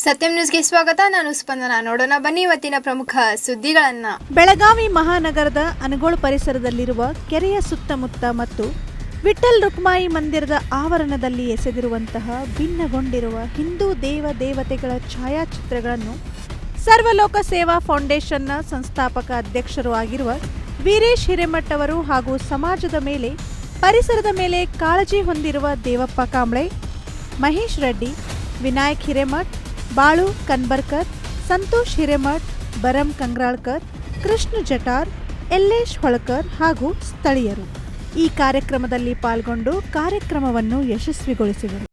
ಸತ್ಯಂ ನ್ಯೂಸ್ಗೆ ಸ್ವಾಗತ. ನಾನು ಸ್ಪಂದನ. ನೋಡೋಣ ಬನ್ನಿ ಇವತ್ತಿನ ಪ್ರಮುಖ ಸುದ್ದಿಗಳನ್ನ. ಬೆಳಗಾವಿ ಮಹಾನಗರದ ಅನಗೋಳ ಪರಿಸರದಲ್ಲಿರುವ ಕೆರೆಯ ಸುತ್ತಮುತ್ತ ಮತ್ತು ವಿಠ್ಠಲ್ ರುಕ್ಮಾಯಿ ಮಂದಿರದ ಆವರಣದಲ್ಲಿ ಎಸೆದಿರುವಂತಹ ಭಿನ್ನಗೊಂಡಿರುವ ಹಿಂದೂ ದೇವತೆಗಳ ಛಾಯಾಚಿತ್ರಗಳನ್ನು ಸರ್ವಲೋಕ ಸೇವಾ ಫೌಂಡೇಶನ್ನ ಸಂಸ್ಥಾಪಕ ಅಧ್ಯಕ್ಷರು ಆಗಿರುವ ವೀರೇಶ್ ಹಿರೇಮಠ್ ಅವರು ಹಾಗೂ ಸಮಾಜದ ಮೇಲೆ ಪರಿಸರದ ಮೇಲೆ ಕಾಳಜಿ ಹೊಂದಿರುವ ದೇವಪ್ಪ ಕಾಂಬ್ಳೆ, ಮಹೇಶ್ ರೆಡ್ಡಿ, ವಿನಾಯಕ್ ಹಿರೇಮಠ್, ಬಾಳು ಕನ್ಬರ್ಕರ್, ಸಂತೋಷ್ ಹಿರೇಮಠ್, ಬರಂ ಕಂಗ್ರಾಳ್ಕರ್, ಕೃಷ್ಣ ಜಟಾರ್, ಯಲ್ಲೇಶ್ ಹೊಳಕರ್ ಹಾಗೂ ಸ್ಥಳೀಯರು ಈ ಕಾರ್ಯಕ್ರಮದಲ್ಲಿ ಪಾಲ್ಗೊಂಡು ಕಾರ್ಯಕ್ರಮವನ್ನು ಯಶಸ್ವಿಗೊಳಿಸಿದರು.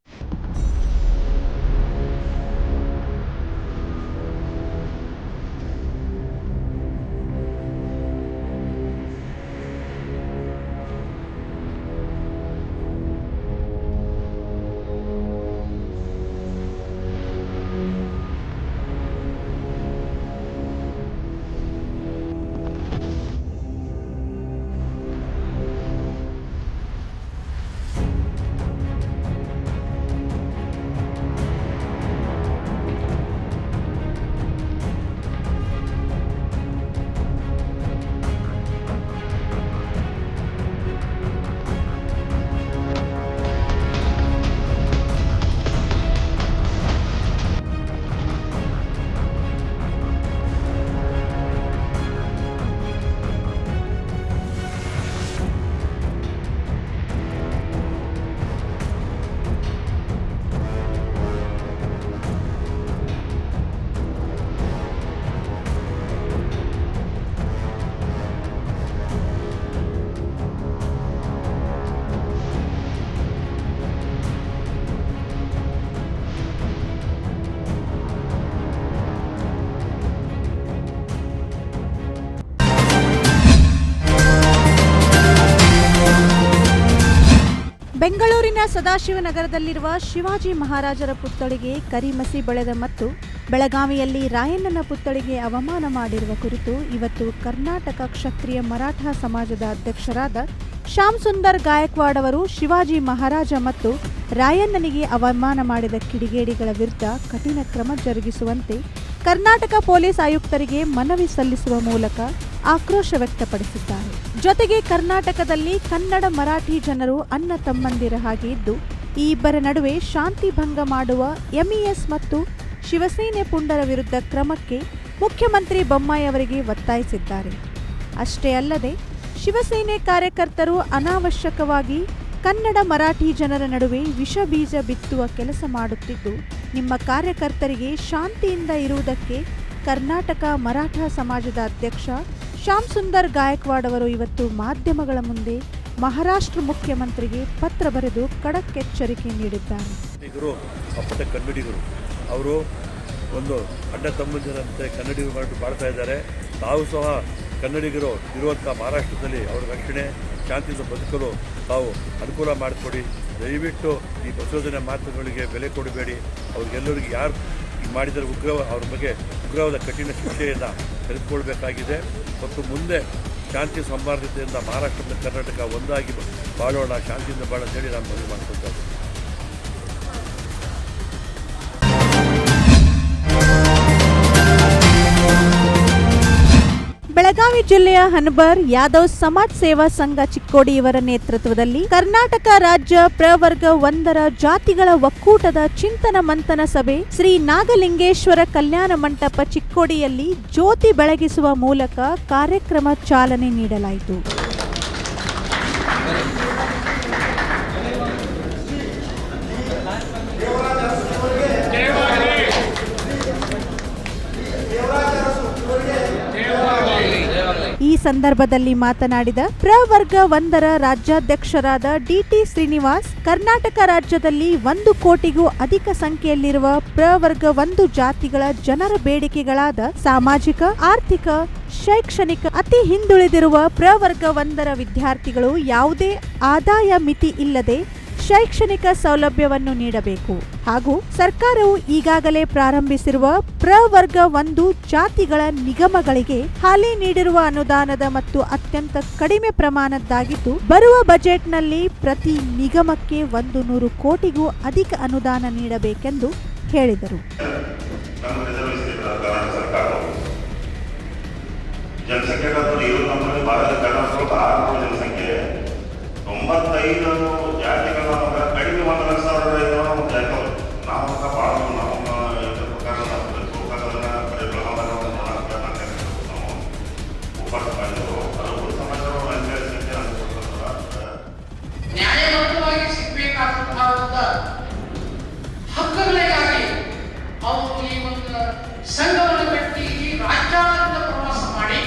ಬೆಂಗಳೂರಿನ ಸದಾಶಿವನಗರದಲ್ಲಿರುವ ಶಿವಾಜಿ ಮಹಾರಾಜರ ಪುತ್ಥಳಿಗೆ ಕರಿಮಸಿ ಬಳೆದ ಮತ್ತು ಬೆಳಗಾವಿಯಲ್ಲಿ ರಾಯಣ್ಣನ ಪುತ್ಥಳಿಗೆ ಅವಮಾನ ಮಾಡಿರುವ ಕುರಿತು ಇವತ್ತು ಕರ್ನಾಟಕ ಕ್ಷತ್ರಿಯ ಮರಾಠ ಸಮಾಜದ ಅಧ್ಯಕ್ಷರಾದ ಶ್ಯಾಮ್ ಸುಂದರ್ ಗಾಯಕ್ವಾಡ್ ಅವರು ಶಿವಾಜಿ ಮಹಾರಾಜ ಮತ್ತು ರಾಯಣ್ಣನಿಗೆ ಅವಮಾನ ಮಾಡಿದ ಕಿಡಿಗೇಡಿಗಳ ವಿರುದ್ಧ ಕಠಿಣ ಕ್ರಮ ಜರುಗಿಸುವಂತೆ ಕರ್ನಾಟಕ ಪೊಲೀಸ್ ಆಯುಕ್ತರಿಗೆ ಮನವಿ ಸಲ್ಲಿಸುವ ಮೂಲಕ ಆಕ್ರೋಶ ವ್ಯಕ್ತಪಡಿಸಿದ್ದಾರೆ. ಜೊತೆಗೆ ಕರ್ನಾಟಕದಲ್ಲಿ ಕನ್ನಡ ಮರಾಠಿ ಜನರು ಅಣ್ಣ ತಮ್ಮಂದಿರ ಹಾಗೆ ಇದ್ದು ಈ ಇಬ್ಬರ ನಡುವೆ ಶಾಂತಿ ಭಂಗ ಮಾಡುವ ಎಂಇಎಸ್ ಮತ್ತು ಶಿವಸೇನೆ ಪುಂಡರ ವಿರುದ್ಧ ಕ್ರಮಕ್ಕೆ ಮುಖ್ಯಮಂತ್ರಿ ಬೊಮ್ಮಾಯಿ ಅವರಿಗೆ ಒತ್ತಾಯಿಸಿದ್ದಾರೆ. ಅಷ್ಟೇ ಅಲ್ಲದೆ ಶಿವಸೇನೆ ಕಾರ್ಯಕರ್ತರು ಅನಾವಶ್ಯಕವಾಗಿ ಕನ್ನಡ ಮರಾಠಿ ಜನರ ನಡುವೆ ವಿಷ ಬೀಜ ಬಿತ್ತುವ ಕೆಲಸ ಮಾಡುತ್ತಿದ್ದು ನಿಮ್ಮ ಕಾರ್ಯಕರ್ತರಿಗೆ ಶಾಂತಿಯಿಂದ ಇರುವುದಕ್ಕೆ ಕರ್ನಾಟಕ ಮರಾಠ ಸಮಾಜದ ಅಧ್ಯಕ್ಷ ಶ್ಯಾಮ್ ಸುಂದರ್ ಗಾಯಕ್ವಾಡ್ ಅವರು ಇವತ್ತು ಮಾಧ್ಯಮಗಳ ಮುಂದೆ ಮಹಾರಾಷ್ಟ್ರ ಮುಖ್ಯಮಂತ್ರಿಗೆ ಪತ್ರ ಬರೆದು ಖಡಕ್ ಎಚ್ಚರಿಕೆ ನೀಡಿದ್ದಾರೆ. ಅಪ್ಪಟ ಕನ್ನಡಿಗರು ಅವರು ಒಂದು ಅಡ್ಡ ತಮ್ಮಂದಿರಂತೆ ಕನ್ನಡಿಗರು ಮಾಡ್ತಾ ಇದ್ದಾರೆ. ತಾವು ಸಹ ಕನ್ನಡಿಗರು ಇರುವಂಥ ಮಹಾರಾಷ್ಟ್ರದಲ್ಲಿ ಅವರ ರಕ್ಷಣೆ ಶಾಂತಿಯಿಂದ ಬದುಕಲು ತಾವು ಅನುಕೂಲ ಮಾಡಿಕೊಡಿ. ದಯವಿಟ್ಟು ಈ ಪ್ರಚೋದನೆ ಮಾತುಗಳಿಗೆ ಬೆಲೆ ಕೊಡಬೇಡಿ. ಅವ್ರಿಗೆಲ್ಲರಿಗೂ ಯಾರು ಮಾಡಿದರೆ ಅವ್ರ ಬಗ್ಗೆ ಉಗ್ರವಾದ ಕಠಿಣ ಶಿಕ್ಷೆಯನ್ನು ತೆಗೆದುಕೊಳ್ಬೇಕಾಗಿದೆ ಮತ್ತು ಮುಂದೆ ಶಾಂತಿ ಸೌಹಾರ್ದತೆಯಿಂದ ಮಹಾರಾಷ್ಟ್ರದ ಕರ್ನಾಟಕ ಒಂದಾಗಿ ಬಾಳೋಣ, ಶಾಂತಿಯಿಂದ ಬಾಳ ಅಂತೇಳಿ ನಾನು ಮನವಿ ಮಾಡ್ಕೊಳ್ತೇನೆ. ಬೆಳಗಾವಿ ಜಿಲ್ಲೆಯ ಹನಬರ್ ಯಾದವ್ ಸಮಾಜ್ ಸೇವಾ ಸಂಘ ಚಿಕ್ಕೋಡಿ ಇವರ ನೇತೃತ್ವದಲ್ಲಿ ಕರ್ನಾಟಕ ರಾಜ್ಯ ಪ್ರವರ್ಗ 1 ಜಾತಿಗಳ ಒಕ್ಕೂಟದ ಚಿಂತನ ಮಂಥನ ಸಭೆ ಶ್ರೀ ನಾಗಲಿಂಗೇಶ್ವರ ಕಲ್ಯಾಣ ಮಂಟಪ ಚಿಕ್ಕೋಡಿಯಲ್ಲಿ ಜ್ಯೋತಿ ಬೆಳಗಿಸುವ ಮೂಲಕ ಕಾರ್ಯಕ್ರಮ ಚಾಲನೆ ನೀಡಲಾಯಿತು. ಈ ಸಂದರ್ಭದಲ್ಲಿ ಮಾತನಾಡಿದ ಪ್ರವರ್ಗ 1 ರಾಜ್ಯಾಧ್ಯಕ್ಷರಾದ ಡಿಟಿ ಶ್ರೀನಿವಾಸ್, ಕರ್ನಾಟಕ ರಾಜ್ಯದಲ್ಲಿ 1 ಕೋಟಿಗೂ ಅಧಿಕ ಸಂಖ್ಯೆಯಲ್ಲಿರುವ ಪ್ರವರ್ಗ 1 ಜಾತಿಗಳ ಜನರ ಬೇಡಿಕೆಗಳಾದ ಸಾಮಾಜಿಕ, ಆರ್ಥಿಕ, ಶೈಕ್ಷಣಿಕ ಅತಿ ಹಿಂದುಳಿದಿರುವ ಪ್ರವರ್ಗ 1 ವಿದ್ಯಾರ್ಥಿಗಳು ಯಾವುದೇ ಆದಾಯ ಮಿತಿ ಇಲ್ಲದೆ ಶೈಕ್ಷಣಿಕ ಸೌಲಭ್ಯವನ್ನು ನೀಡಬೇಕು ಹಾಗೂ ಸರ್ಕಾರವು ಈಗಾಗಲೇ ಪ್ರಾರಂಭಿಸಿರುವ ಪ್ರವರ್ಗ 1 ಜಾತಿಗಳ ನಿಗಮಗಳಿಗೆ ಹಾಲಿ ನೀಡಿರುವ ಅನುದಾನದ ಮತ್ತು ಅತ್ಯಂತ ಕಡಿಮೆ ಪ್ರಮಾಣದ್ದಾಗಿದ್ದು ಬರುವ ಬಜೆಟ್ನಲ್ಲಿ ಪ್ರತಿ ನಿಗಮಕ್ಕೆ 100 ಕೋಟಿಗೂ ಅಧಿಕ ಅನುದಾನ ನೀಡಬೇಕೆಂದು ಹೇಳಿದರು. ನಮ್ಗೆ ರಿಸರ್ವೇಶನ್ ಕರ್ನಾಟಕ ಸರ್ಕಾರವು ಜನಸಂಖ್ಯೆಗಾದರೂ ಇವರು ನಮ್ಮಲ್ಲಿ ಭಾರತ ಕರ್ನಾಟಕ 600 ಜನಸಂಖ್ಯೆ 95 ಜಾತಿಗಳ ಕಡಿಮೆ 1 ಲಕ್ಷ ಜಾತಿ ನಾವು ಭಾಳ ನಮ್ಮ ಇದ್ರ ಪ್ರಕಾರ ನ್ಯಾಯಬದ್ಧವಾಗಿ ಸಿಗಬೇಕಾದಂತಹ ಹಕ್ಕುಗಳಿಗಾಗಿ ಅವರು ಈ ಒಂದು ಸಂಘವನ್ನು ಕಟ್ಟಿ ಈ ರಾಜ್ಯಾದ್ಯಂತ ಪ್ರವಾಸ ಮಾಡಿ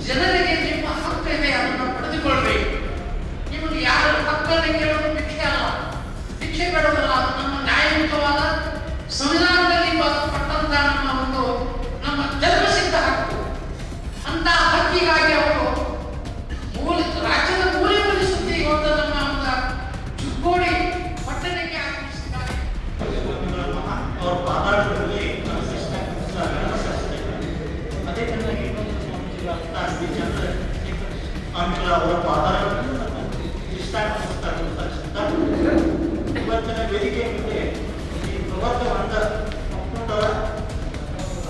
ಜನರಿಗೆ ನಿಮ್ಮ ಹಕ್ಕಿದೆ ಅದನ್ನು ಪಡೆದುಕೊಳ್ಬೇಕು. ನಿಮಗೆ ಯಾರು ಹಕ್ಕನ್ನು ಕೇಳೋದು ಭಿಕ್ಷೆ ಅಲ್ಲ, ಭಿಕ್ಷೆ ಬೇಡೋದಲ್ಲ. ಅದು ನಮ್ಮ ನ್ಯಾಯಯುತವಾದ ಸಂವಿಧಾನದಲ್ಲಿ ಪಟ್ಟಂತ ನಮ್ಮ ಜನ್ಮಸಿದ್ಧ ಹಕ್ಕು. ಅಂತ ಹಕ್ಕಿಗಾಗಿ ಅವರು ರಾಜ್ಯದ ಮೂಲೆ ಮೂಲೆ ಸುದ್ದಿ ಇವತ್ತು ನಮ್ಮ ಚುಕ್ಕೋಡಿ ಪಟ್ಟಣಕ್ಕೆ ಆಗಮಿಸಿದ್ದಾರೆ. ಅವ್ರ ಪಾದಾಳದಲ್ಲಿ ಅದೇ ಚೆನ್ನಾಗಿ ಆಮೇಲೆ ಅವರ ಪಾದಾಳ ಇಷ್ಟ ಇವತ್ತಿನ ವೇದಿಕೆ ಮೇಲೆ ಈ ಪ್ರವರ್ಗವಾದ ಒಕ್ಕೂಟದ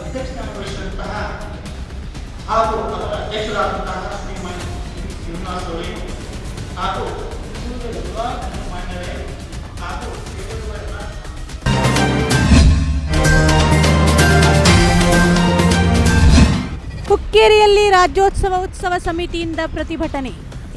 ಅಧ್ಯಕ್ಷತೆ ವಹಿಸಿದಂತಹ ಹಾಗೂ ಅದರ ಅಧ್ಯಕ್ಷರಾದಂತಹ ಶ್ರೀಮಾನ್ ಶ್ರೀನಿವಾಸ್ ಅವರೇ ಹಾಗೂ ಎಲ್ಲ ಮಾನ್ಯರೇ ಹಾಗೂ ಹುಕ್ಕೇರಿಯಲ್ಲಿ ರಾಜ್ಯೋತ್ಸವ ಉತ್ಸವ ಸಮಿತಿಯಿಂದ ಪ್ರತಿಭಟನೆ.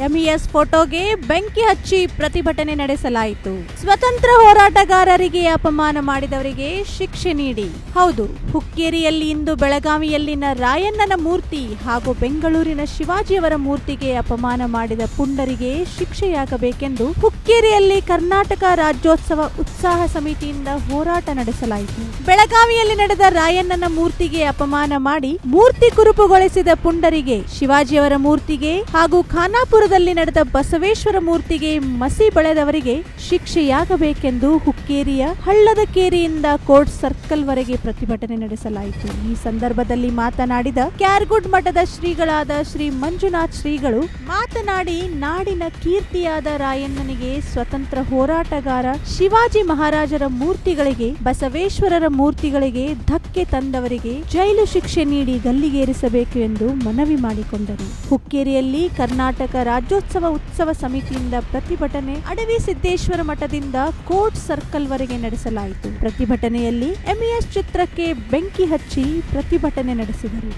ಎಂಇಎಸ್ ಫೋಟೋಗೆ ಬೆಂಕಿ ಹಚ್ಚಿ ಪ್ರತಿಭಟನೆ ನಡೆಸಲಾಯಿತು. ಸ್ವತಂತ್ರ ಹೋರಾಟಗಾರರಿಗೆ ಅಪಮಾನ ಮಾಡಿದವರಿಗೆ ಶಿಕ್ಷೆ ನೀಡಿ. ಹೌದು, ಹುಕ್ಕೇರಿಯಲ್ಲಿ ಇಂದು ಬೆಳಗಾವಿಯಲ್ಲಿನ ರಾಯಣ್ಣನ ಮೂರ್ತಿ ಹಾಗೂ ಬೆಂಗಳೂರಿನ ಶಿವಾಜಿಯವರ ಮೂರ್ತಿಗೆ ಅಪಮಾನ ಮಾಡಿದ ಪುಂಡರಿಗೆ ಶಿಕ್ಷೆಯಾಗಬೇಕೆಂದು ಹುಕ್ಕೇರಿಯಲ್ಲಿ ಕರ್ನಾಟಕ ರಾಜ್ಯೋತ್ಸವ ಉತ್ಸಾಹ ಸಮಿತಿಯಿಂದ ಹೋರಾಟ ನಡೆಸಲಾಯಿತು. ಬೆಳಗಾವಿಯಲ್ಲಿ ನಡೆದ ರಾಯಣ್ಣನ ಮೂರ್ತಿಗೆ ಅಪಮಾನ ಮಾಡಿ ಮೂರ್ತಿ ಕುರುಪುಗೊಳಿಸಿದ ಪುಂಡರಿಗೆ, ಶಿವಾಜಿಯವರ ಮೂರ್ತಿಗೆ ಹಾಗೂ ಖಾನಾಪುರ ನಡೆದ ಬಸವೇಶ್ವರ ಮೂರ್ತಿಗೆ ಮಸಿ ಬಳೆದವರಿಗೆ ಶಿಕ್ಷೆಯಾಗಬೇಕೆಂದು ಹುಕ್ಕೇರಿಯ ಹಳ್ಳದ ಕೇರಿಯಿಂದ ಕೋರ್ಟ್ ಸರ್ಕಲ್ ವರೆಗೆ ಪ್ರತಿಭಟನೆ ನಡೆಸಲಾಯಿತು. ಈ ಸಂದರ್ಭದಲ್ಲಿ ಮಾತನಾಡಿದ ಕ್ಯಾರ್ಗುಡ್ ಮಠದ ಶ್ರೀಗಳಾದ ಶ್ರೀ ಮಂಜುನಾಥ್ ಶ್ರೀಗಳು ಮಾತನಾಡಿ, ನಾಡಿನ ಕೀರ್ತಿಯಾದ ರಾಯಣ್ಣನಿಗೆ, ಸ್ವತಂತ್ರ ಹೋರಾಟಗಾರ ಶಿವಾಜಿ ಮಹಾರಾಜರ ಮೂರ್ತಿಗಳಿಗೆ, ಬಸವೇಶ್ವರರ ಮೂರ್ತಿಗಳಿಗೆ ಧಕ್ಕೆ ತಂದವರಿಗೆ ಜೈಲು ಶಿಕ್ಷೆ ನೀಡಿ ಗಲ್ಲಿಗೇರಿಸಬೇಕು ಎಂದು ಮನವಿ ಮಾಡಿಕೊಂಡರು. ಹುಕ್ಕೇರಿಯಲ್ಲಿ ಕರ್ನಾಟಕ ರಾಜ್ಯೋತ್ಸವ ಉತ್ಸವ ಸಮಿತಿಯಿಂದ ಪ್ರತಿಭಟನೆ ಅಡವಿ ಸಿದ್ದೇಶ್ವರ ಮಠದಿಂದ ಕೋರ್ಟ್ ಸರ್ಕಲ್ ವರೆಗೆ ನಡೆಸಲಾಯಿತು. ಪ್ರತಿಭಟನೆಯಲ್ಲಿ ಎಂಇಎಸ್ ಚಿತ್ರಕ್ಕೆ ಬೆಂಕಿ ಹಚ್ಚಿ ಪ್ರತಿಭಟನೆ ನಡೆಸಿದರು.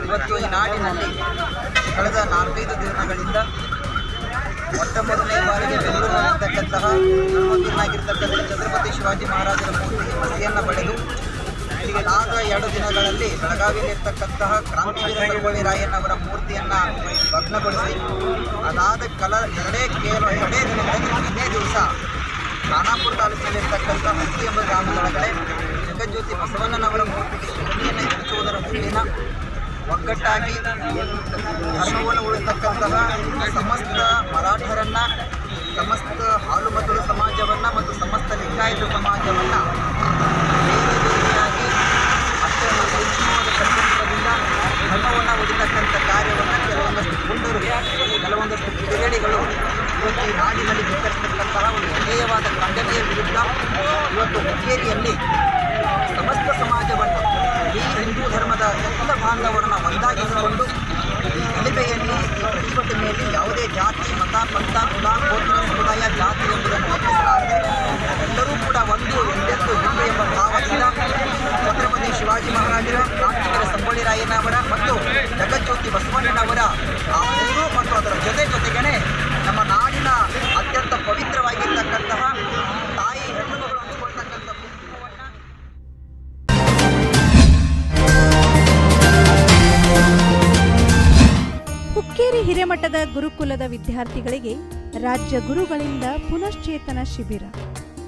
ಇವತ್ತು ಈ ನಾಡಿನಲ್ಲಿ ಕಳೆದ 4-5 ದಿನಗಳಿಂದ ಮೊಟ್ಟ ಮೊದಲನೇ ಬಾರಿಗೆ ಬೆಂಗಳೂರಿನಲ್ಲಿರ್ತಕ್ಕಂತಹ ನಮ್ಮೂರಿನಾಗಿರ್ತಕ್ಕಂಥ ಛತ್ರಪತಿ ಶಿವಾಜಿ ಮಹಾರಾಜರ ಮೂರ್ತಿಗೆ ಮಸಿಯನ್ನು ಬಳಿದು ಕಳೆದ 2 ದಿನಗಳಲ್ಲಿ ಬೆಳಗಾವಿಯಲ್ಲಿರ್ತಕ್ಕಂತಹ ಕ್ರಾಂತಿವೀರ ಸಂಗೊಳ್ಳಿ ರಾಯಣ್ಣವರ ಮೂರ್ತಿಯನ್ನು ಭಗ್ನಗೊಳಿಸಿ ಅದಾದ ಎರಡೇ ದಿನಗಳಲ್ಲಿ ಇನ್ನೇ ದಿವಸ ಖಾನಾಪುರ ತಾಲೂಕಿನಲ್ಲಿರ್ತಕ್ಕಂಥ ಹತ್ತಿ ಎಂಬ ಗ್ರಾಮದೊಳಗಡೆ ಜಗಜ್ಯೋತಿ ಬಸವಣ್ಣನವರ ಮೂರ್ತಿಗೆ ಶಿವಣಿಯನ್ನು ಹೆಚ್ಚುವುದರ ಮುಖೇನ ಒಗ್ಗಟ್ಟಾಗಿ ಧರ್ಮವನ್ನು ಉಳಿಸ್ತಕ್ಕಂತಹ ಸಮಸ್ತ ಮರಾಠರನ್ನ, ಸಮಸ್ತ ಹಾಲು ಮತದ ಸಮಾಜವನ್ನು ಮತ್ತು ಸಮಸ್ತ ಲಿಂಗಾಯತ ಸಮಾಜವನ್ನು ಬೇರೆಯಾಗಿ ಅತ್ಯಂತ ಸೂಕ್ಷ್ಮವಾದ ಕರ್ತವ್ಯದಿಂದ ಧರ್ಮವನ್ನು ಉಳಿತಕ್ಕಂಥ ಕಾರ್ಯವನ್ನು ಕೆಲವೊಂದಷ್ಟು ಪುಂಡರು, ಕೆಲವೊಂದಷ್ಟು ಕಿಡಿಗೇಡಿಗಳು ಇವತ್ತು ಈ ನಾಡಿನಲ್ಲಿ ಬಿತ್ತರಿಸತಕ್ಕಂತಹ ಒಂದು ಧ್ಯೇಯವಾದ ಖಂಡನೆಯ ವಿರುದ್ಧ ಇವತ್ತು ಹುಕ್ಕೇರಿಯಲ್ಲಿ ಸಮಸ್ತ ಸಮಾಜವನ್ನು, ಈ ಹಿಂದೂ ಧರ್ಮದ ಎಲ್ಲ ಬಾಂಧವರನ್ನು ಒಂದಾಗಿಸಿಕೊಂಡು ಈ ಗಲಿಬೆಯಲ್ಲಿ, ಈ ಪ್ರತಿಭಟನೆಯಲ್ಲಿ ಯಾವುದೇ ಜಾತಿ, ಮತ, ಪಂಥ, ಕುಲ, ಗೋತ್ರ, ಸಮುದಾಯ, ಜಾತಿ ಎಂಬುದನ್ನು ಲೆಕ್ಕಿಸಲಾರದೆ ಎಲ್ಲರೂ ಕೂಡ ಒಂದು ಎಂದೆಂದು ಹಿಂದೂ ಎಂಬ ಭಾವದಿಂದ ಛತ್ರಪತಿ ಶಿವಾಜಿ ಮಹಾರಾಜರ, ಕ್ರಾಂತಿವೀರ ಸಂಗೊಳ್ಳಿ ರಾಯಣ್ಣವರ ಮತ್ತು ಜಗಜ್ಯೋತಿ ಬಸವಣ್ಣನವರ ಆ ಮೂರು ಮತ್ತು ಅದರ ಜೊತೆಗೇನೆ ನಮ್ಮ ನಾಡಿನ ಅತ್ಯಂತ ಪವಿತ್ರವಾಗಿರ್ತಕ್ಕಂತಹ ತಾಯಿ ಹೆಣ್ಣುಮಗಳು ಅಂದುಕೊಳ್ತಕ್ಕಂಥ ಕುಂಕುಮವನ್ನು ಹುಕ್ಕೇರಿ ಹಿರೇಮಠದ ಗುರುಕುಲದ ವಿದ್ಯಾರ್ಥಿಗಳಿಗೆ ರಾಜ್ಯ ಗುರುಗಳಿಂದ ಪುನಶ್ಚೇತನ ಶಿಬಿರ.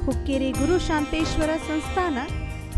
ಹುಕ್ಕೇರಿ ಗುರು ಶಾಂತೇಶ್ವರ ಸಂಸ್ಥಾನ,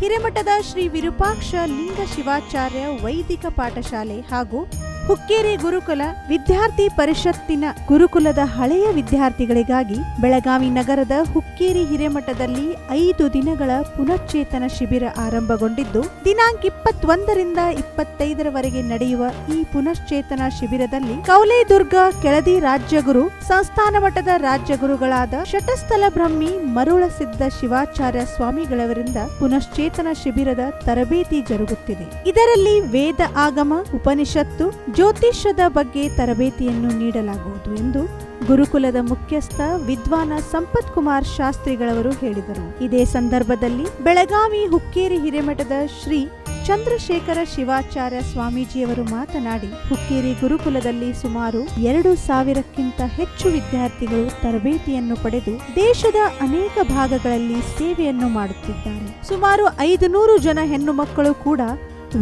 ಹಿರೇಮಠದ ಶ್ರೀ ವಿರೂಪಾಕ್ಷ ಲಿಂಗ ಶಿವಾಚಾರ್ಯ ವೈದಿಕ ಪಾಠಶಾಲೆ ಹಾಗೂ ಹುಕ್ಕೇರಿ ಗುರುಕುಲ ವಿದ್ಯಾರ್ಥಿ ಪರಿಷತ್ತಿನ ಗುರುಕುಲದ ಹಳೆಯ ವಿದ್ಯಾರ್ಥಿಗಳಿಗಾಗಿ ಬೆಳಗಾವಿ ನಗರದ ಹುಕ್ಕೇರಿ ಹಿರೇಮಠದಲ್ಲಿ 5 ದಿನಗಳ ಪುನಶ್ಚೇತನ ಶಿಬಿರ ಆರಂಭಗೊಂಡಿದ್ದು ದಿನಾಂಕ 21ರಿಂದ 25ರವರೆಗೆ ನಡೆಯುವ ಈ ಪುನಶ್ಚೇತನ ಶಿಬಿರದಲ್ಲಿ ಕೌಲೇದುರ್ಗ ಕೆಳದಿ ರಾಜ್ಯಗುರು ಸಂಸ್ಥಾನ ಮಠದ ರಾಜ್ಯಗುರುಗಳಾದ ಶಟಸ್ಥಲ ಬ್ರಹ್ಮಿ ಮರುಳಸಿದ್ದ ಶಿವಾಚಾರ್ಯ ಸ್ವಾಮಿಗಳವರಿಂದ ಪುನಶ್ಚೇತನ ಶಿಬಿರದ ತರಬೇತಿ ಜರುಗುತ್ತಿದೆ. ಇದರಲ್ಲಿ ವೇದ ಆಗಮ, ಉಪನಿಷತ್ತು, ಜ್ಯೋತಿಷ್ಯದ ಬಗ್ಗೆ ತರಬೇತಿಯನ್ನು ನೀಡಲಾಗುವುದು ಎಂದು ಗುರುಕುಲದ ಮುಖ್ಯಸ್ಥ ವಿದ್ವಾನ ಸಂಪತ್ ಕುಮಾರ್ ಶಾಸ್ತ್ರಿಗಳವರು ಹೇಳಿದರು. ಇದೇ ಸಂದರ್ಭದಲ್ಲಿ ಬೆಳಗಾವಿ ಹುಕ್ಕೇರಿ ಹಿರೇಮಠದ ಶ್ರೀ ಚಂದ್ರಶೇಖರ ಶಿವಾಚಾರ್ಯ ಸ್ವಾಮೀಜಿಯವರು ಮಾತನಾಡಿ, ಹುಕ್ಕೇರಿ ಗುರುಕುಲದಲ್ಲಿ ಸುಮಾರು 2,000ಕ್ಕಿಂತ ಹೆಚ್ಚು ವಿದ್ಯಾರ್ಥಿಗಳು ತರಬೇತಿಯನ್ನು ಪಡೆದು ದೇಶದ ಅನೇಕ ಭಾಗಗಳಲ್ಲಿ ಸೇವೆಯನ್ನು ಮಾಡುತ್ತಿದ್ದಾರೆ. ಸುಮಾರು 500 ಜನ ಹೆಣ್ಣು ಮಕ್ಕಳು ಕೂಡ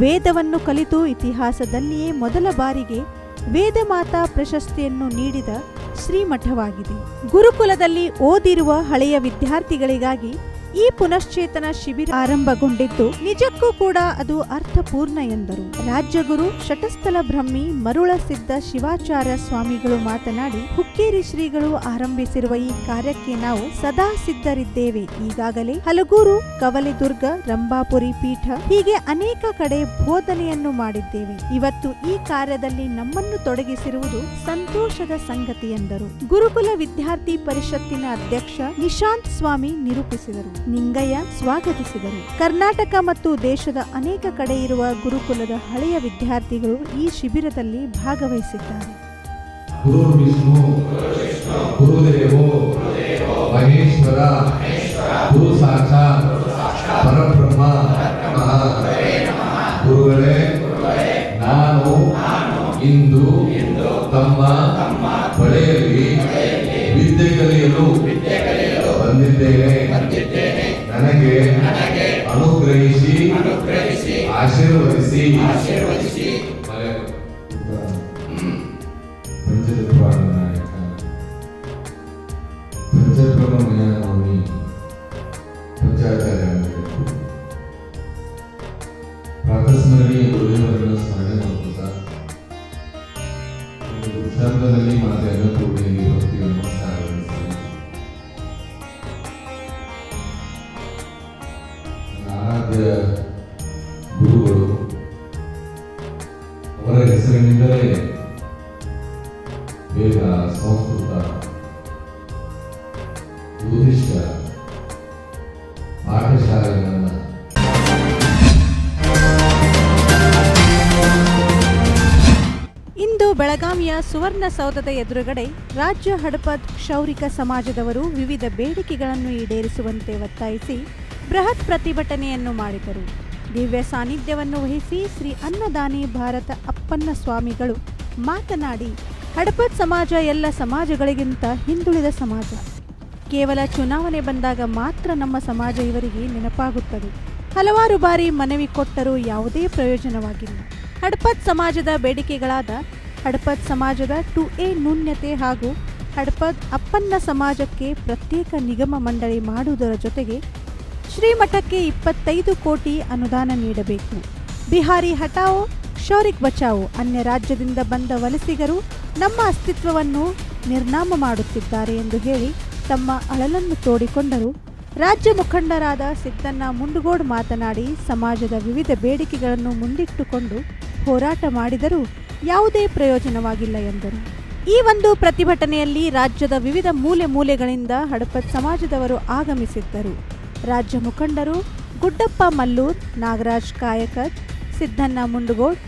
ವೇದವನ್ನು ಕಲಿತು ಇತಿಹಾಸದಲ್ಲಿಯೇ ಮೊದಲ ಬಾರಿಗೆ ವೇದ ಮಾತಾ ಪ್ರಶಸ್ತಿಯನ್ನು ನೀಡಿದ ಶ್ರೀಮಠವಾಗಿದೆ. ಗುರುಕುಲದಲ್ಲಿ ಓದಿರುವ ಹಳೆಯ ವಿದ್ಯಾರ್ಥಿಗಳಿಗಾಗಿ ಈ ಪುನಶ್ಚೇತನ ಶಿಬಿರ ಆರಂಭಗೊಂಡಿದ್ದು ನಿಜಕ್ಕೂ ಕೂಡ ಅದು ಅರ್ಥಪೂರ್ಣ ಎಂದರು. ರಾಜ್ಯಗುರು ಶಟಸ್ಥಲ ಬ್ರಹ್ಮಿ ಮರುಳಸಿದ್ದ ಶಿವಾಚಾರ್ಯ ಸ್ವಾಮಿಗಳು ಮಾತನಾಡಿ, ಹುಕ್ಕೇರಿ ಶ್ರೀಗಳು ಆರಂಭಿಸಿರುವ ಈ ಕಾರ್ಯಕ್ಕೆ ನಾವು ಸದಾ ಸಿದ್ಧರಿದ್ದೇವೆ. ಈಗಾಗಲೇ ಹಲಗೂರು, ಕವಲೆದುರ್ಗ, ರಂಭಾಪುರಿ ಪೀಠ ಹೀಗೆ ಅನೇಕ ಕಡೆ ಬೋಧನೆಯನ್ನು ಮಾಡಿದ್ದೇವೆ. ಇವತ್ತು ಈ ಕಾರ್ಯದಲ್ಲಿ ನಮ್ಮನ್ನು ತೊಡಗಿಸಿರುವುದು ಸಂತೋಷದ ಸಂಗತಿ ಎಂದರು. ಗುರುಕುಲ ವಿದ್ಯಾರ್ಥಿ ಪರಿಷತ್ತಿನ ಅಧ್ಯಕ್ಷ ನಿಶಾಂತ್ ಸ್ವಾಮಿ ನಿರೂಪಿಸಿದರು. ನಿಂಗಯ್ಯ ಸ್ವಾಗತಿಸಿದರು. ಕರ್ನಾಟಕ ಮತ್ತು ದೇಶದ ಅನೇಕ ಕಡೆ ಇರುವ ಗುರುಕುಲದ ಹಳೆಯ ವಿದ್ಯಾರ್ಥಿಗಳು ಈ ಶಿಬಿರದಲ್ಲಿ ಭಾಗವಹಿಸಿದ್ದಾರೆ. ಗುರು ವಿಷ್ಣು, ಗುರುದೇವೋ ಮಹೇಶ್ವರ, ಗುರು ಸಾಕ್ಷಾತ್ ಪರಬ್ರಹ್ಮ ಗುರುಗಳೇ, ನಾನು ಇಂದು ತಮ್ಮ ಬಳಿಯಲ್ಲಿ ವಿದ್ಯೆ ಕಲಿಯಲು ಬಂದಿದ್ದೇನೆ. ನನಗೆ ಅನುಗ್ರಹಿಸಿ ಆಶೀರ್ವದಿಸಿ. ಪಂಚತತ್ವಾದ ನಾಯಕ ಪಂಚಬ್ರಹ್ಮಮಯ ನವಮಿ ಪಂಚಾಚಾರ್ಯ ಪ್ರಾತಸ್ಮರಣೀಯ ಗುರುದೇವರನ್ನು ಸ್ಮರಣೆ ಮಾಡುತ್ತಾ ಶಬ್ದದಲ್ಲಿ ಮಾತೆ ಅನ್ನಪೂರ್ಣಿಯಲ್ಲಿ ಭಕ್ತಿಯನ್ನು ಸಾರಣಿಸಿ ಆರಾಧ್ಯ ಗುರುಗಳು ಅವರ ಹೆಸರಿನಿಂದಲೇ ವೇದ, ಸಂಸ್ಕೃತ, ಜ್ಯೋತಿಷ್ಯ ಪಾಠಶಾಲೆಗಳನ್ನು ಇಂದು ಬೆಳಗಾವಿಯ ಸುವರ್ಣಸೌಧದ ಎದುರುಗಡೆ ರಾಜ್ಯ ಹಡಪದ್ ಕ್ಷೌರಿಕ ಸಮಾಜದವರು ವಿವಿಧ ಬೇಡಿಕೆಗಳನ್ನು ಈಡೇರಿಸುವಂತೆ ಒತ್ತಾಯಿಸಿ ಬೃಹತ್ ಪ್ರತಿಭಟನೆಯನ್ನು ಮಾಡಿದರು. ದಿವ್ಯ ಸಾನ್ನಿಧ್ಯವನ್ನು ವಹಿಸಿ ಶ್ರೀ ಅನ್ನದಾನಿ ಭಾರತ ಅಪ್ಪನ್ನ ಸ್ವಾಮಿಗಳು ಮಾತನಾಡಿ, ಹಡಪದ್ ಸಮಾಜ ಎಲ್ಲ ಸಮಾಜಗಳಿಗಿಂತ ಹಿಂದುಳಿದ ಸಮಾಜ. ಕೇವಲ ಚುನಾವಣೆ ಬಂದಾಗ ಮಾತ್ರ ನಮ್ಮ ಸಮಾಜ ಇವರಿಗೆ ನೆನಪಾಗುತ್ತದೆ. ಹಲವಾರು ಬಾರಿ ಮನವಿ ಕೊಟ್ಟರೂ ಯಾವುದೇ ಪ್ರಯೋಜನವಾಗಿಲ್ಲ. ಹಡಪದ್ ಸಮಾಜದ ಬೇಡಿಕೆಗಳಾದ ಹಡಪದ್ ಸಮಾಜದ 2A ನ್ಯೂನ್ಯತೆ ಹಾಗೂ ಹಡಪದ್ ಅಪ್ಪನ್ನ ಸಮಾಜಕ್ಕೆ ಪ್ರತ್ಯೇಕ ನಿಗಮ ಮಂಡಳಿ ಮಾಡುವುದರ ಜೊತೆಗೆ ಶ್ರೀಮಠಕ್ಕೆ 25 ಕೋಟಿ ಅನುದಾನ ನೀಡಬೇಕು. ಬಿಹಾರಿ ಹಟಾವೋ, ಕ್ಷೌರಿಕ್ ಬಚಾವೋ, ಅನ್ಯ ರಾಜ್ಯದಿಂದ ಬಂದ ವಲಸಿಗರು ನಮ್ಮ ಅಸ್ತಿತ್ವವನ್ನು ನಿರ್ನಾಮ ಮಾಡುತ್ತಿದ್ದಾರೆ ಎಂದು ಹೇಳಿ ತಮ್ಮ ಅಳಲನ್ನು ತೋಡಿಕೊಂಡರು. ರಾಜ್ಯ ಮುಖಂಡರಾದ ಸಿದ್ದಣ್ಣ ಮುಂಡಗೋಡ್ ಮಾತನಾಡಿ, ಸಮಾಜದ ವಿವಿಧ ಬೇಡಿಕೆಗಳನ್ನು ಮುಂದಿಟ್ಟುಕೊಂಡು ಹೋರಾಟ ಮಾಡಿದರೂ ಯಾವುದೇ ಪ್ರಯೋಜನವಾಗಿಲ್ಲ ಎಂದರು. ಈ ಒಂದು ಪ್ರತಿಭಟನೆಯಲ್ಲಿ ರಾಜ್ಯದ ವಿವಿಧ ಮೂಲೆಗಳಿಂದ ಹಡಪದ್ ಸಮಾಜದವರು ಆಗಮಿಸಿದ್ದರು. ರಾಜ್ಯ ಮುಖಂಡರು ಗುಡ್ಡಪ್ಪ ಮಲ್ಲೂರ್, ನಾಗರಾಜ್ ಕಾಯಕದ್, ಸಿದ್ದಣ್ಣ ಮುಂಡಗೋಡ್,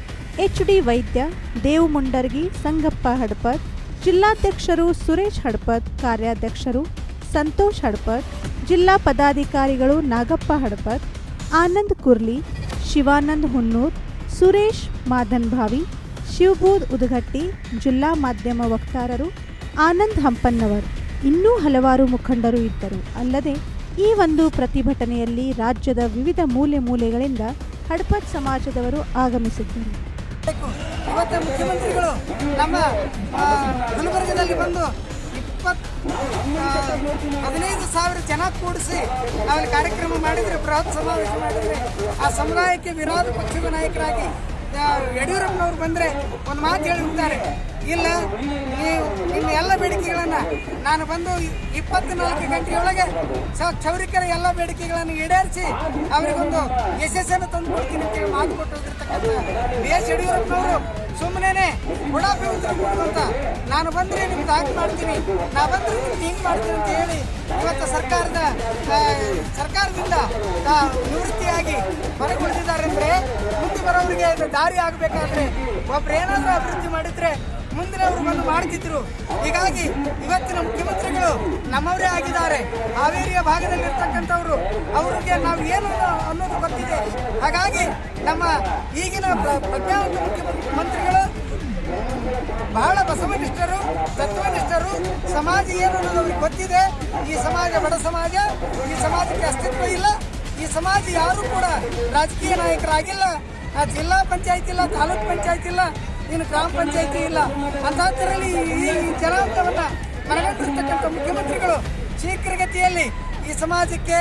HD ವೈದ್ಯ, ದೇವು ಮುಂಡರ್ಗಿ, ಸಂಗಪ್ಪ ಹಡಪದ್, ಜಿಲ್ಲಾಧ್ಯಕ್ಷರು ಸುರೇಶ್ ಹಡಪದ್, ಕಾರ್ಯಾಧ್ಯಕ್ಷರು ಸಂತೋಷ್ ಹಡಪದ್, ಜಿಲ್ಲಾ ಪದಾಧಿಕಾರಿಗಳು ನಾಗಪ್ಪ ಹಡಪದ್, ಆನಂದ್ ಕುರ್ಲಿ, ಶಿವಾನಂದ್ ಹುನ್ನೂರ್, ಸುರೇಶ್ ಮಾದನ್ಭಾವಿ, ಶಿವಬೂದ್ ಉದಗಟ್ಟಿ, ಜಿಲ್ಲಾ ಮಾಧ್ಯಮ ವಕ್ತಾರರು ಆನಂದ್ ಹಂಪನ್ನವರ್, ಇನ್ನೂ ಹಲವಾರು ಮುಖಂಡರು ಇದ್ದರು. ಅಲ್ಲದೆ ಈ ಒಂದು ಪ್ರತಿಭಟನೆಯಲ್ಲಿ ರಾಜ್ಯದ ವಿವಿಧ ಮೂಲೆಗಳಿಂದ ಹಡಪದ್ ಸಮಾಜದವರು ಆಗಮಿಸಿದ್ದರು. ಇವತ್ತು ಮುಖ್ಯಮಂತ್ರಿಗಳು ನಮ್ಮ ಗುಲ್ಬರ್ಗದಲ್ಲಿ ಬಂದು 15,000 ಜನ ಕೂಡಿಸಿ ನಾವಲ್ಲಿ ಕಾರ್ಯಕ್ರಮ ಮಾಡಿದರೆ, ಬೃಹತ್ ಸಮಾವೇಶ ಮಾಡಿದರೆ, ಆ ಸಮುದಾಯಕ್ಕೆ ವಿರೋಧ ಪಕ್ಷದ ನಾಯಕರಾಗಿ ಯಡಿಯೂರಪ್ಪನವ್ರು ಬಂದರೆ ಒಂದು ಮಾತು ಹೇಳಿರ್ತಾರೆ, ಇಲ್ಲ ನಿಮ್ಮ ಎಲ್ಲ ಬೇಡಿಕೆಗಳನ್ನು ನಾನು ಬಂದು 24 ಗಂಟೆಯೊಳಗೆ ಕ್ಷೌರಿಕರ ಎಲ್ಲ ಬೇಡಿಕೆಗಳನ್ನು ಈಡೇರಿಸಿ ಅವರಿಗೊಂದು ಯಶಸ್ಸನ್ನು ತಂದು ಕೊಡ್ತೀನಿ ಅಂತೇಳಿ ಮಾತು ಕೊಟ್ಟಿರ್ತಕ್ಕಂಥ ಬಿ ಎಸ್ ಯಡಿಯೂರಪ್ಪನವರು ಸುಮ್ಮನೆ ಬುಡಾಪಿ ಉತ್ತರ ಕೊಡುವಂತ ನಾನು ಬಂದರೆ ನಿಮ್ಗೆ ಹಾಕಿ ಮಾಡ್ತೀನಿ, ನಾ ಬಂದರೆ ನಿಮ್ಗೆ ಹಿಂಗೆ ಮಾಡ್ತೀನಿ ಅಂತ ಹೇಳಿ ಇವತ್ತು ಸರ್ಕಾರದಿಂದ ನಿವೃತ್ತಿಯಾಗಿ ಹೊರಗುಳಿದಿದ್ದಾರೆ. ಅಂದರೆ ಮುಂದೆ ಬರೋರಿಗೆ ದಾರಿ ಆಗಬೇಕಾದ್ರೆ ಒಬ್ರು ಏನಾದರೂ ಅಭಿವೃದ್ಧಿ ಮಾಡಿದರೆ ಮುಂದಿನವರು ಬಂದು ಮಾಡ್ತಿದ್ರು. ಹೀಗಾಗಿ ಇವತ್ತಿನ ಮುಖ್ಯಮಂತ್ರಿಗಳು ನಮ್ಮವರೇ ಆಗಿದ್ದಾರೆ. ಹಾವೇರಿಯ ಭಾಗದಲ್ಲಿರ್ತಕ್ಕಂಥವ್ರು, ಅವ್ರಿಗೆ ನಾವು ಏನು ಅನ್ನೋದು ಗೊತ್ತಿದೆ. ಹಾಗಾಗಿ ನಮ್ಮ ಈಗಿನ ಪ್ರಜ್ಞಾವಂತ ಮುಖ್ಯಮಂತ್ರಿಗಳು ಬಹಳ ಬಸವನಿಷ್ಠರು, ತತ್ವನಿಷ್ಠರು. ಸಮಾಜ ಏನು ಅನ್ನೋದು ಅವ್ರಿಗೆ ಗೊತ್ತಿದೆ. ಈ ಸಮಾಜ ಬಡ ಸಮಾಜ, ಈ ಸಮಾಜಕ್ಕೆ ಅಸ್ತಿತ್ವ ಇಲ್ಲ. ಈ ಸಮಾಜ ಯಾರೂ ಕೂಡ ರಾಜಕೀಯ ನಾಯಕರಾಗಿಲ್ಲ. ಜಿಲ್ಲಾ ಪಂಚಾಯತ್ ಇಲ್ಲ, ತಾಲೂಕ್ ಪಂಚಾಯತ್ ಇಲ್ಲ, ಇನ್ನು ಗ್ರಾಮ ಪಂಚಾಯತಿ ಇಲ್ಲ. ಅಂತಹದ್ದರಲ್ಲಿ ಈ ಜನಾಂಗವನ್ನು ಮನಗಂಡಿರ್ತಕ್ಕಂಥ ಮುಖ್ಯಮಂತ್ರಿಗಳು ಶೀಘ್ರಗತಿಯಲ್ಲಿ ಈ ಸಮಾಜಕ್ಕೆ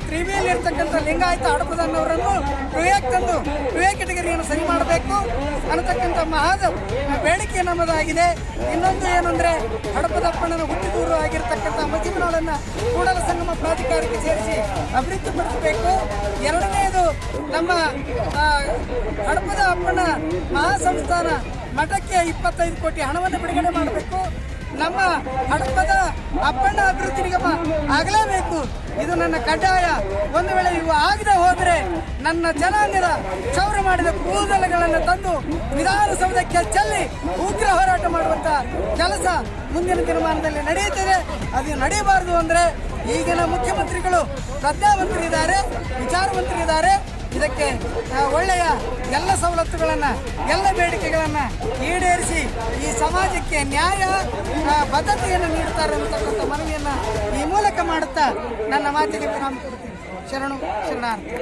ತ್ರಿವಿಯಲ್ಲಿರ್ತಕ್ಕಂಥ ಲಿಂಗಾಯತ ಹಡಪದನ್ನವರನ್ನು ಟುಯಾಕ್ ತಂದು ಟುಯಾಕ್ ಕೆಟಗರಿಯನ್ನು ಸರಿ ಮಾಡಬೇಕು ಅನ್ನತಕ್ಕಂಥ ಮಹಾದ ಬೇಡಿಕೆ ನಮ್ಮದಾಗಿದೆ. ಇನ್ನೊಂದು ಏನಂದರೆ ಹಡಪದಪ್ಪಣ್ಣನ ಹುಟ್ಟಿದೂರು ಆಗಿರ್ತಕ್ಕಂಥ ಮಜಿಮನಾಳನ್ನು ಕೂಡಲ ಸಂಗಮ ಪ್ರಾಧಿಕಾರಕ್ಕೆ ಸೇರಿಸಿ ಅಭಿವೃದ್ಧಿಪಡಿಸಬೇಕು. ಎರಡನೆಯದು ನಮ್ಮ ಹಡಪದ ಅಪ್ಪನ ಮಹಾಸಂಸ್ಥಾನ ಮಠಕ್ಕೆ 25 ಕೋಟಿ ಹಣವನ್ನು ಬಿಡುಗಡೆ ಮಾಡಬೇಕು. ನಮ್ಮ ಹಡಪದ ಅಪ್ಪಣ್ಣ ಅಭಿವೃದ್ಧಿ ನಿಗಮ ಆಗಲೇಬೇಕು. ಇದು ನನ್ನ ಕಡ್ಡಾಯ. ಒಂದು ವೇಳೆ ಇವು ಆಗದೆ ಹೋದರೆ ನನ್ನ ಜನಾಂಗದ ಕ್ಷೌರ ಮಾಡಿದ ಕೂದಲುಗಳನ್ನು ತಂದು ವಿಧಾನಸೌಧಕ್ಕೆ ಚೆಲ್ಲಿ ಉಗ್ರ ಹೋರಾಟ ಮಾಡುವಂಥ ಕೆಲಸ ಮುಂದಿನ ದಿನಮಾನದಲ್ಲಿ ನಡೆಯುತ್ತದೆ. ಅದು ನಡೆಯಬಾರದು ಅಂದರೆ ಈಗಿನ ಮುಖ್ಯಮಂತ್ರಿಗಳು ಪ್ರಜ್ಞಾವಂತರಿದ್ದಾರೆ, ವಿಚಾರವಂತರಿದ್ದಾರೆ. ಇದಕ್ಕೆ ಒಳ್ಳೆಯ ಎಲ್ಲ ಸವಲತ್ತುಗಳನ್ನು, ಎಲ್ಲ ಬೇಡಿಕೆಗಳನ್ನು ಈಡೇರಿಸಿ ಈ ಸಮಾಜಕ್ಕೆ ನ್ಯಾಯ ಬದ್ಧತೆಯನ್ನು ನೀಡುತ್ತಾರೆ ಅನ್ನತಕ್ಕಂಥ ಮನವಿಯನ್ನು ಈ ಮೂಲಕ ಮಾಡುತ್ತಾ ನನ್ನ ಮಾತಿಗೆ ವಿರಾಮ ಕೊಡ್ತೀನಿ. ಶರಣು ಶರಣಾರ್ಥಿ.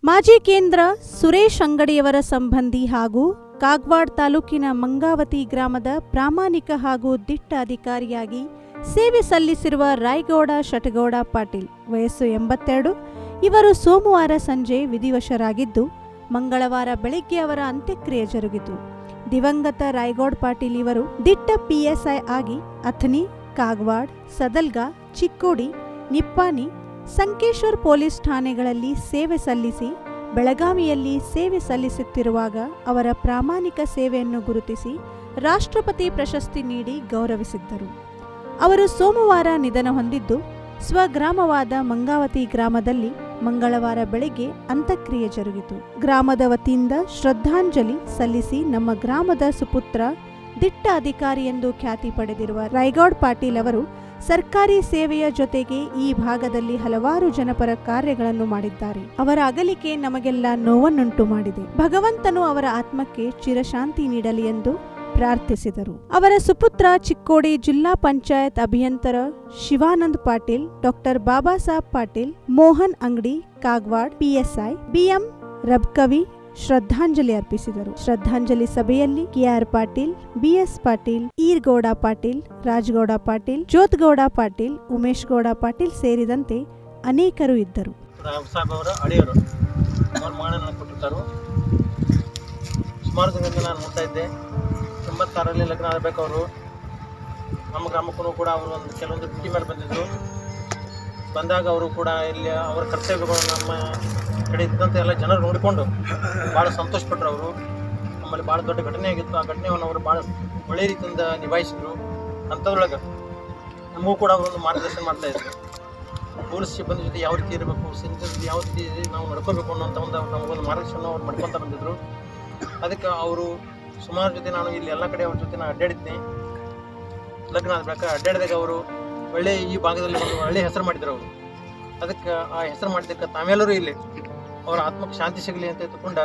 ಮಾಜಿ ಕೇಂದ್ರ ಸುರೇಶ್ ಅಂಗಡಿಯವರ ಸಂಬಂಧಿ ಹಾಗೂ ಕಾಗವಾಡ ತಾಲೂಕಿನ ಮಂಗಾವತಿ ಗ್ರಾಮದ ಪ್ರಾಮಾಣಿಕ ಹಾಗೂ ದಿಟ್ಟ ಅಧಿಕಾರಿಯಾಗಿ ಸೇವೆ ಸಲ್ಲಿಸಿರುವ ರಾಯಗೌಡ ಶಟಗೌಡ ಪಾಟೀಲ್ ವಯಸ್ಸು 82. ಇವರು ಸೋಮವಾರ ಸಂಜೆ ವಿಧಿವಶರಾಗಿದ್ದು ಮಂಗಳವಾರ ಬೆಳಗ್ಗೆ ಅವರ ಅಂತ್ಯಕ್ರಿಯೆ ಜರುಗಿತು. ದಿವಂಗತ ರಾಯಗೌಡ ಪಾಟೀಲ್ ಇವರು ದಿಟ್ಟ PSI ಆಗಿ ಅಥಣಿ, ಕಾಗವಾಡ, ಸದಲ್ಗಾ, ಚಿಕ್ಕೋಡಿ, ನಿಪ್ಪಾಣಿ, ಸಂಕೇಶ್ವರ್ ಪೊಲೀಸ್ ಠಾಣೆಗಳಲ್ಲಿ ಸೇವೆ ಸಲ್ಲಿಸಿ ಬೆಳಗಾವಿಯಲ್ಲಿ ಸೇವೆ ಸಲ್ಲಿಸುತ್ತಿರುವಾಗ ಅವರ ಪ್ರಾಮಾಣಿಕ ಸೇವೆಯನ್ನು ಗುರುತಿಸಿ ರಾಷ್ಟ್ರಪತಿ ಪ್ರಶಸ್ತಿ ನೀಡಿ ಗೌರವಿಸಿದ್ದರು. ಅವರು ಸೋಮವಾರ ನಿಧನ ಹೊಂದಿದ್ದು ಸ್ವಗ್ರಾಮವಾದ ಮಂಗಾವತಿ ಗ್ರಾಮದಲ್ಲಿ ಮಂಗಳವಾರ ಬೆಳಗ್ಗೆ ಅಂತ್ಯಕ್ರಿಯೆ ಜರುಗಿತು. ಗ್ರಾಮದ ವತಿಯಿಂದ ಶ್ರದ್ಧಾಂಜಲಿ ಸಲ್ಲಿಸಿ ನಮ್ಮ ಗ್ರಾಮದ ಸುಪುತ್ರ ದಿಟ್ಟ ಅಧಿಕಾರಿ ಎಂದು ಖ್ಯಾತಿ ಪಡೆದಿರುವ ರಾಯಗೌಡ ಪಾಟೀಲ್ ಅವರು ಸರ್ಕಾರಿ ಸೇವೆಯ ಜೊತೆಗೆ ಈ ಭಾಗದಲ್ಲಿ ಹಲವಾರು ಜನಪರ ಕಾರ್ಯಗಳನ್ನು ಮಾಡಿದ್ದಾರೆ. ಅವರ ಅಗಲಿಕೆ ನಮಗೆಲ್ಲ ನೋವನ್ನುಂಟು ಮಾಡಿದೆ. ಭಗವಂತನು ಅವರ ಆತ್ಮಕ್ಕೆ ಚಿರಶಾಂತಿ ನೀಡಲಿ ಎಂದು ಪ್ರಾರ್ಥಿಸಿದರು. ಅವರ ಸುಪುತ್ರ ಚಿಕ್ಕೋಡಿ ಜಿಲ್ಲಾ ಪಂಚಾಯತ್ ಅಭಿಯಂತರ ಶಿವಾನಂದ್ ಪಾಟೀಲ್, ಡಾಕ್ಟರ್ ಬಾಬಾ ಸಾಹೇಬ್ ಪಾಟೀಲ್, ಮೋಹನ್ ಅಂಗಡಿ, ಕಾಗವಾಡ, PSI BM ರಬ್ಕವಿ ಶ್ರದ್ಧಾಂಜಲಿ ಅರ್ಪಿಸಿದರು. ಶ್ರದ್ಧಾಂಜಲಿ ಸಭೆಯಲ್ಲಿ KR ಪಾಟೀಲ್, BS ಪಾಟೀಲ್, ಈರ್ಗೌಡ ಪಾಟೀಲ್, ರಾಜಗೌಡ ಪಾಟೀಲ್, ಜ್ಯೋತ್ಗೌಡ ಪಾಟೀಲ್, ಉಮೇಶ್ ಗೌಡ ಪಾಟೀಲ್ ಸೇರಿದಂತೆ ಅನೇಕರು ಇದ್ದರು. ಸುಮಾರು ದಿನದಿಂದ ನಾನು ನೋಡ್ತಾ ಇದ್ದೆ. 86ರಲ್ಲಿ ಲಗ್ನ ಆಗಬೇಕು. ಅವರು ನಮ್ಮ ಗ್ರಾಮಕ್ಕೂ ಕೂಡ ಅವರು ಕೆಲವೊಂದು ಡ್ಯೂಟಿ ಮೇಲೆ ಬಂದಿದ್ದರು. ಬಂದಾಗ ಅವರು ಕೂಡ ಇಲ್ಲಿ ಅವರ ಕರ್ತವ್ಯಗಳು ನಮ್ಮ ಕಡೆ ಇದ್ದಂಥ ಎಲ್ಲ ಜನರು ನೋಡಿಕೊಂಡು ಭಾಳ ಸಂತೋಷಪಟ್ಟರು. ಅವರು ನಮ್ಮಲ್ಲಿ ಭಾಳ ದೊಡ್ಡ ಘಟನೆ ಆಗಿತ್ತು. ಆ ಘಟನೆಯನ್ನು ಅವರು ಭಾಳ ಒಳ್ಳೆಯ ರೀತಿಯಿಂದ ನಿಭಾಯಿಸಿದರು. ಅಂಥದ್ರೊಳಗೆ ನಮಗೂ ಕೂಡ ಅವರೊಂದು ಮಾರ್ಗದರ್ಶನ ಮಾಡ್ತಾಯಿದ್ರು. ಪೊಲೀಸ್ ಸಿಬ್ಬಂದಿ ಜೊತೆ ಯಾವ ರೀತಿ ಇರಬೇಕು, ಸಿಬ್ಬಂದಿ ಯಾವ ರೀತಿ ನಾವು ನಡ್ಕೋಬೇಕು ಅನ್ನೋಂಥ ನಮಗೊಂದು ಮಾರ್ಗದರ್ಶನ ಅವ್ರು ಮಾಡ್ಕೊತ ಬಂದಿದ್ದರು. ಅದಕ್ಕೆ ಅವರು ಸುಮಾರು ಜೊತೆ ನಾನು ಇಲ್ಲಿ ಎಲ್ಲ ಕಡೆ ಅವ್ರ ಜೊತೆ ನಾನು ಅಡ್ಡಾಡಿದ್ದೆ. ಲಗ್ನ ಆಗಬೇಕು ಅಡ್ಡಾಡಿದಾಗ ಅವರು ಒಳ್ಳೆಯ ಈ ಭಾಗದಲ್ಲಿ ಒಂದು ಒಳ್ಳೆಯ ಹೆಸರು ಮಾಡಿದ್ರು. ಅವರು ಅದಕ್ಕೆ ಆ ಹೆಸರು ಮಾಡಿದ್ದಕ್ಕೆ ತಾವೆಲ್ಲರೂ ಇಲ್ಲಿ ಅವರ ಆತ್ಮಕ್ಕೆ ಶಾಂತಿ ಸಿಗಲಿ ಅಂತ ತಗೊಂಡ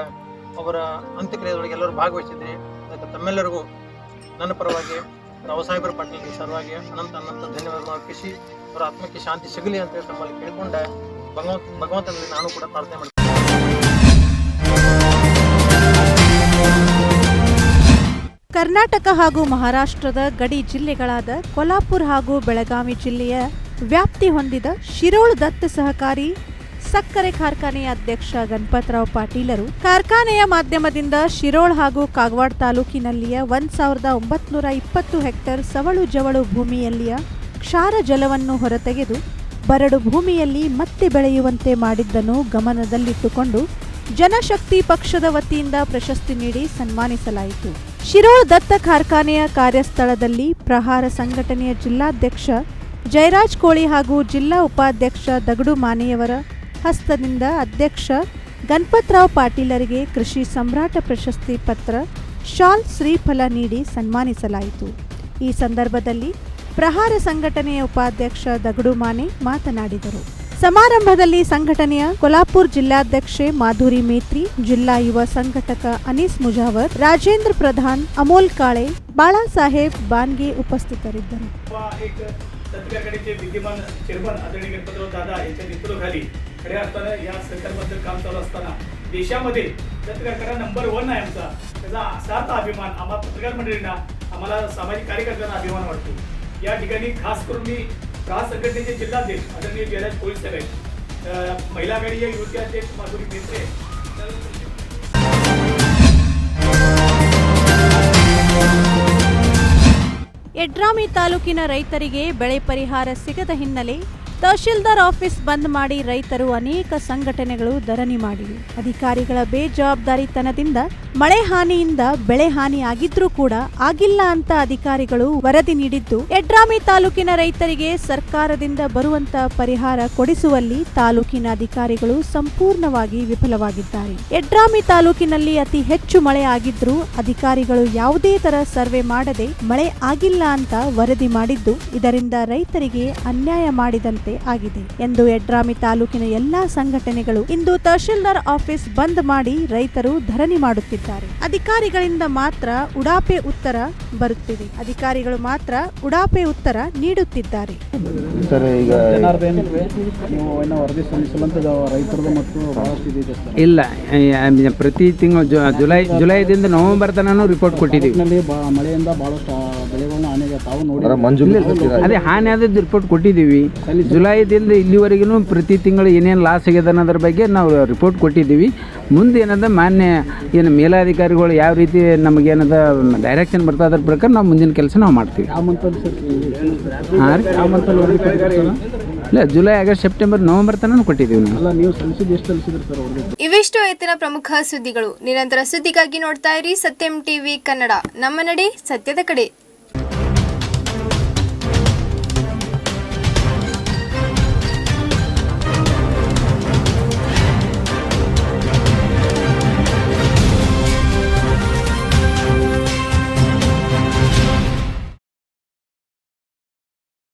ಅವರ ಅಂತ್ಯಕ್ರಿಯೆಯೊಳಗೆ ಎಲ್ಲರೂ ಭಾಗವಹಿಸಿದ್ರಿ. ಅದಕ್ಕೆ ತಮ್ಮೆಲ್ಲರಿಗೂ ನನ್ನ ಪರವಾಗಿ ರಾವಸಾಹೇಬರ ಪಾಟೀಲ್ ಸರವಾಗಿ ಅನಂತ ಧನ್ಯವಾದಗಳು ಅರ್ಪಿಸಿ ಅವರ ಆತ್ಮಕ್ಕೆ ಶಾಂತಿ ಸಿಗಲಿ ಅಂತ ತಮ್ಮಲ್ಲಿ ಕೇಳಿಕೊಂಡ ಭಗವಂತನಲ್ಲಿ ನಾನು ಕೂಡ ಪ್ರಾರ್ಥನೆ ಮಾಡ್ತೀನಿ. ಕರ್ನಾಟಕ ಹಾಗೂ ಮಹಾರಾಷ್ಟ್ರದ ಗಡಿ ಜಿಲ್ಲೆಗಳಾದ ಕೊಲ್ಹಾಪುರ ಹಾಗೂ ಬೆಳಗಾವಿ ಜಿಲ್ಲೆಯ ವ್ಯಾಪ್ತಿ ಹೊಂದಿದ ಶಿರೋಳ್ ದತ್ತ ಸಹಕಾರಿ ಸಕ್ಕರೆ ಕಾರ್ಖಾನೆಯ ಅಧ್ಯಕ್ಷ ಗಣಪತರಾವ್ ಪಾಟೀಲರು ಕಾರ್ಖಾನೆಯ ಮಾಧ್ಯಮದಿಂದ ಶಿರೋಳ್ ಹಾಗೂ ಕಾಗವಾಡ ತಾಲೂಕಿನಲ್ಲಿಯ 1920 ಹೆಕ್ಟೇರ್ ಸವಳು ಜವಳು ಭೂಮಿಯಲ್ಲಿಯ ಕ್ಷಾರ ಜಲವನ್ನು ಹೊರತೆಗೆದು ಬರಡು ಭೂಮಿಯಲ್ಲಿ ಮತ್ತೆ ಬೆಳೆಯುವಂತೆ ಮಾಡಿದ್ದನ್ನು ಗಮನದಲ್ಲಿಟ್ಟುಕೊಂಡು ಜನಶಕ್ತಿ ಪಕ್ಷದ ವತಿಯಿಂದ ಪ್ರಶಸ್ತಿ ನೀಡಿ ಸನ್ಮಾನಿಸಲಾಯಿತು. ಶಿರೋಳ್ ದತ್ತ ಕಾರ್ಖಾನೆಯ ಕಾರ್ಯಸ್ಥಳದಲ್ಲಿ ಪ್ರಹಾರ ಸಂಘಟನೆಯ ಜಿಲ್ಲಾಧ್ಯಕ್ಷ ಜಯರಾಜ್ ಕೋಳಿ ಹಾಗೂ ಜಿಲ್ಲಾ ಉಪಾಧ್ಯಕ್ಷ ದಗಡು ಮಾನೆಯವರ ಹಸ್ತದಿಂದ ಅಧ್ಯಕ್ಷ ಗಣಪತರಾವ್ ಪಾಟೀಲರಿಗೆ ಕೃಷಿ ಸಮ್ರಾಟ ಪ್ರಶಸ್ತಿ ಪತ್ರ, ಶಾಲ್, ಶ್ರೀಫಲ ನೀಡಿ ಸನ್ಮಾನಿಸಲಾಯಿತು. ಈ ಸಂದರ್ಭದಲ್ಲಿ ಪ್ರಹಾರ ಸಂಘಟನೆಯ ಉಪಾಧ್ಯಕ್ಷ ದಗಡು ಮಾನೆ ಮಾತನಾಡಿದರು. ಸಮಾರಂಭದಲ್ಲಿ ಸಂಘಟನೆಯ ಕೊಲ್ಹಾಪುರ ಜಿಲ್ಲಾಧ್ಯಕ್ಷೆ ಮಾಧುರಿ ಮೇತ್ರಿ, ಜಿಲ್ಲಾ ಯುವ ಸಂಘಟಕ ಅನೀಸ್ ಮುಜಾವರ್, राजेंद्र प्रधान, अमोल काळे, बाळासाहेब बानगे उपस्थितरिद्ದರು. दत्तकारखान्याचे विद्यमान चेअरमन आदरणीय गणपतराव दादा यांच्या नेतृत्वाखाली खऱ्या अर्थानं या सरकारबद्दल काम चालू असताना देशामध्ये दत्तकारखाना नंबर 1 आहे आमचा. त्याचा सार्थ अभिमान आम्हाला पत्रकार मंडळींना, आम्हाला सामाजिक कार्यकर्त्यांना अभिमान वाटतो. या ठिकाणी खास करून मी प्रहार संघटनेचे जिल्हाध्यक्ष आदरणीय जयराज कोळी साहेब आहेत, महिला आघाडीच्या युवती अध्यक्ष माधुरी मेत्रे. ಯಡ್ರಾಮಿ ತಾಲೂಕಿನ ರೈತರಿಗೆ ಬೆಳೆ ಪರಿಹಾರ ಸಿಗದ ಹಿನ್ನೆಲೆ ತಹಶೀಲ್ದಾರ್ ಆಫೀಸ್ ಬಂದ್ ಮಾಡಿ ರೈತರು ಅನೇಕ ಸಂಘಟನೆಗಳು ಧರಣಿ ಮಾಡಿವೆ. ಅಧಿಕಾರಿಗಳ ಬೇಜವಾಬ್ದಾರಿತನದಿಂದ ಮಳೆ ಹಾನಿಯಿಂದ ಬೆಳೆ ಹಾನಿ ಆಗಿದ್ರೂ ಕೂಡ ಆಗಿಲ್ಲ ಅಂತ ಅಧಿಕಾರಿಗಳು ವರದಿ ನೀಡಿದ್ದು, ಯಡ್ರಾಮಿ ತಾಲೂಕಿನ ರೈತರಿಗೆ ಸರ್ಕಾರದಿಂದ ಬರುವಂತ ಪರಿಹಾರ ಕೊಡಿಸುವಲ್ಲಿ ತಾಲೂಕಿನ ಅಧಿಕಾರಿಗಳು ಸಂಪೂರ್ಣವಾಗಿ ವಿಫಲವಾಗಿದ್ದಾರೆ. ಯಡ್ರಾಮಿ ತಾಲೂಕಿನಲ್ಲಿ ಅತಿ ಹೆಚ್ಚು ಮಳೆ ಆಗಿದ್ರೂ ಅಧಿಕಾರಿಗಳು ಯಾವುದೇ ತರ ಸರ್ವೆ ಮಾಡದೆ ಮಳೆ ಆಗಿಲ್ಲ ಅಂತ ವರದಿ ಮಾಡಿದ್ದು, ಇದರಿಂದ ರೈತರಿಗೆ ಅನ್ಯಾಯ ಮಾಡಿದಂತೆ ಆಗಿದೆ ಎಂದು ಯಡ್ರಾಮಿ ತಾಲೂಕಿನ ಎಲ್ಲಾ ಸಂಘಟನೆಗಳು ಇಂದು ತಹಶೀಲ್ದಾರ್ ಆಫೀಸ್ ಬಂದ್ ಮಾಡಿ ರೈತರು ಧರಣಿ ಮಾಡುತ್ತಿದ್ದಾರೆ. ಅಧಿಕಾರಿಗಳಿಂದ ಮಾತ್ರ ಉಡಾಪೆ ಉತ್ತರ ಬರುತ್ತಿದೆ, ಅಧಿಕಾರಿಗಳು ಮಾತ್ರ ಉಡಾಪೆ ಉತ್ತರ ನೀಡುತ್ತಿದ್ದಾರೆ. ಇಲ್ಲ, ಪ್ರತಿ ತಿಂಗಳು ಜುಲೈದಿಂದ ನವೆಂಬರ್ ತನಕ ರಿಪೋರ್ಟ್ ಕೊಟ್ಟಿದ್ದೀವಿ. ಮಳೆಯಿಂದ ಬಹಳಷ್ಟು ಬೆಳೆಗಳನ್ನ ಹಾನಿಗೆ ತಾವು ನೋಡಿ ಅದೇ ಹಾನಿ ಆದದ್ದು ರಿಪೋರ್ಟ್ ಕೊಟ್ಟಿದ್ದೀವಿ. ಜುಲೈದಿಂದ ಇಲ್ಲಿವರೆಗೂ ಪ್ರತಿ ತಿಂಗಳು ಏನೇನು ಲಾಸ್ ಆಗಿದೆ ಅನ್ನೋದ್ರ ಬಗ್ಗೆ ನಾವು ರಿಪೋರ್ಟ್ ಕೊಟ್ಟಿದ್ದೀವಿ. ಮುಂದೆ ಏನದ ಮಾನ್ಯ ಏನು ಮೇಲಾಧಿಕಾರಿಗಳು ಯಾವ ರೀತಿ ನಮಗೇನದ ಡೈರೆಕ್ಷನ್ ಬರ್ತದೆ ಅದ್ರ ಪ್ರಕಾರ ನಾವು ಮುಂದಿನ ಕೆಲಸ ನಾವು ಮಾಡ್ತೀವಿ. ಇಲ್ಲ, ಜುಲೈ, ಆಗಸ್ಟ್, ಸೆಪ್ಟೆಂಬರ್, ನವೆಂಬರ್ ತನಕ ಕೊಟ್ಟಿದ್ದೀವಿ ನಾವು. ಇವಿಷ್ಟು ಇವತ್ತಿನ ಪ್ರಮುಖ ಸುದ್ದಿಗಳು. ನಿರಂತರ ಸುದ್ದಿಗಾಗಿ ನೋಡ್ತಾ ಇರಿ ಸತ್ಯಂ ಟಿವಿ ಕನ್ನಡ, ನಮ್ಮ ನಡೆ ಸತ್ಯದ ಕಡೆ.